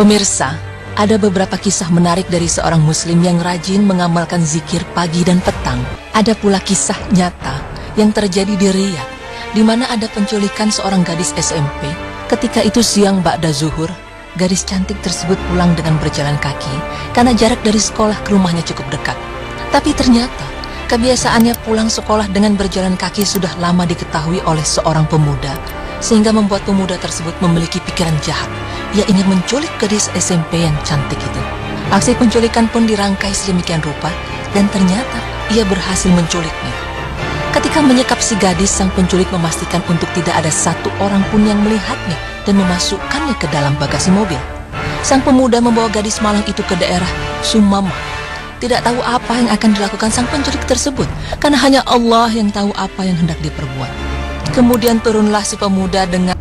Pemirsa, ada beberapa kisah menarik dari seorang muslim yang rajin mengamalkan zikir pagi dan petang. Ada pula kisah nyata yang terjadi di Riyadh, di mana ada penculikan seorang gadis SMP. Ketika itu siang ba'da zuhur, gadis cantik tersebut pulang dengan berjalan kaki karena jarak dari sekolah ke rumahnya cukup dekat. Tapi ternyata kebiasaannya pulang sekolah dengan berjalan kaki sudah lama diketahui oleh seorang pemuda, sehingga membuat pemuda tersebut memiliki pikiran jahat. Ia ingin menculik gadis SMP yang cantik itu. Aksi penculikan pun dirangkai sedemikian rupa, dan ternyata ia berhasil menculiknya. Ketika menyekap si gadis, sang penculik memastikan untuk tidak ada satu orang pun yang melihatnya dan memasukkannya ke dalam bagasi mobil. Sang pemuda membawa gadis malang itu ke daerah Sumamah. Tidak tahu apa yang akan dilakukan sang penculik tersebut, karena hanya Allah yang tahu apa yang hendak diperbuat. Kemudian turunlah si pemuda dengan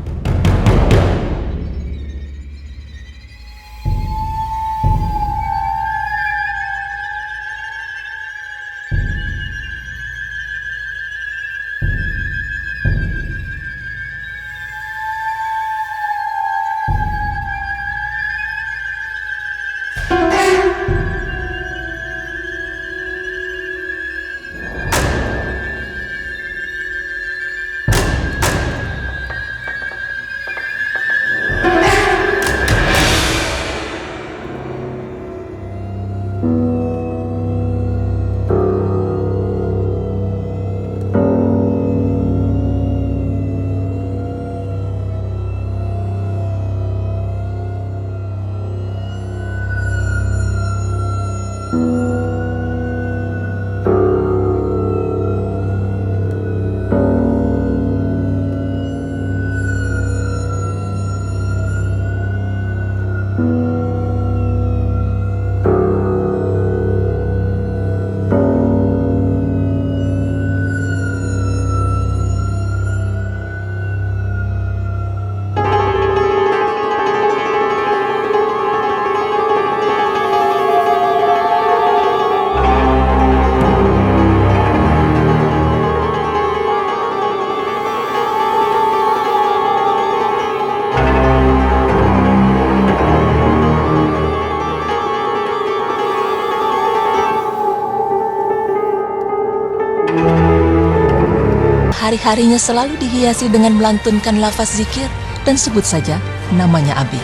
hari-harinya selalu dihiasi dengan melantunkan lafaz zikir dan sebut saja namanya Abi.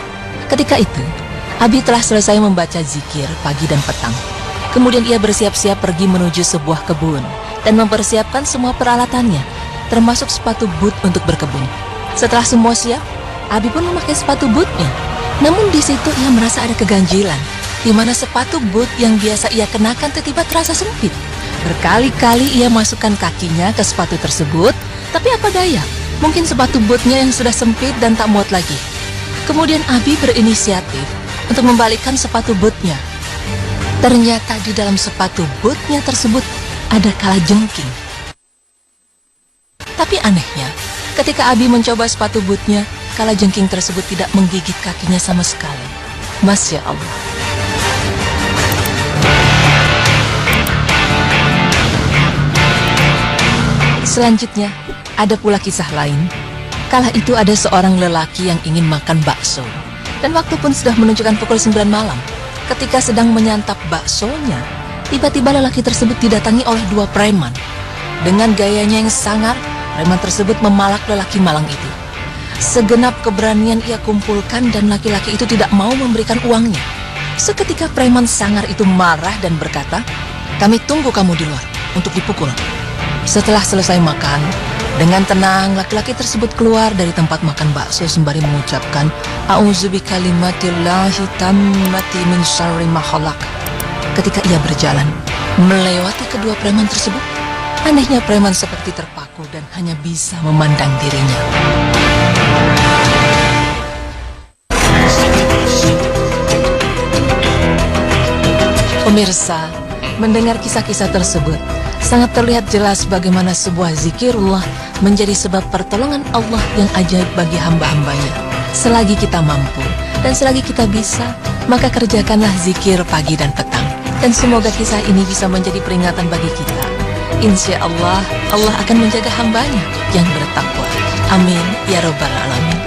Ketika itu, Abi telah selesai membaca zikir pagi dan petang. Kemudian ia bersiap-siap pergi menuju sebuah kebun dan mempersiapkan semua peralatannya, termasuk sepatu boot untuk berkebun. Setelah semua siap, Abi pun memakai sepatu bootnya. Namun di situ ia merasa ada keganjilan, di mana sepatu boot yang biasa ia kenakan tiba-tiba terasa sempit. Berkali-kali ia masukkan kakinya ke sepatu tersebut, tapi apa daya, mungkin sepatu bootnya yang sudah sempit dan tak muat lagi. Kemudian Abi berinisiatif untuk membalikkan sepatu bootnya. Ternyata di dalam sepatu bootnya tersebut ada kalajengking. Tapi anehnya, ketika Abi mencoba sepatu bootnya, kalajengking tersebut tidak menggigit kakinya sama sekali. Masya Allah. Selanjutnya, ada pula kisah lain. Kala itu ada seorang lelaki yang ingin makan bakso. Dan waktu pun sudah menunjukkan pukul 9 malam. Ketika sedang menyantap baksonya, tiba-tiba lelaki tersebut didatangi oleh dua preman. Dengan gayanya yang sangar, preman tersebut memalak lelaki malang itu. Segenap keberanian ia kumpulkan dan laki-laki itu tidak mau memberikan uangnya. Seketika preman sangar itu marah dan berkata, "Kami tunggu kamu di luar untuk dipukul." Setelah selesai makan, dengan tenang laki-laki tersebut keluar dari tempat makan bakso sembari mengucapkan A'udzubikalimatillahi tammati min syarri ma khalaq. Ketika ia berjalan melewati kedua preman tersebut, anehnya preman seperti terpaku dan hanya bisa memandang dirinya. Pemirsa, mendengar kisah-kisah tersebut, sangat terlihat jelas bagaimana sebuah zikirullah menjadi sebab pertolongan Allah yang ajaib bagi hamba-hambanya. Selagi kita mampu dan selagi kita bisa, maka kerjakanlah zikir pagi dan petang. Dan semoga kisah ini bisa menjadi peringatan bagi kita. Insya Allah, Allah akan menjaga hambanya yang bertakwa. Amin ya Rabbal Alamin.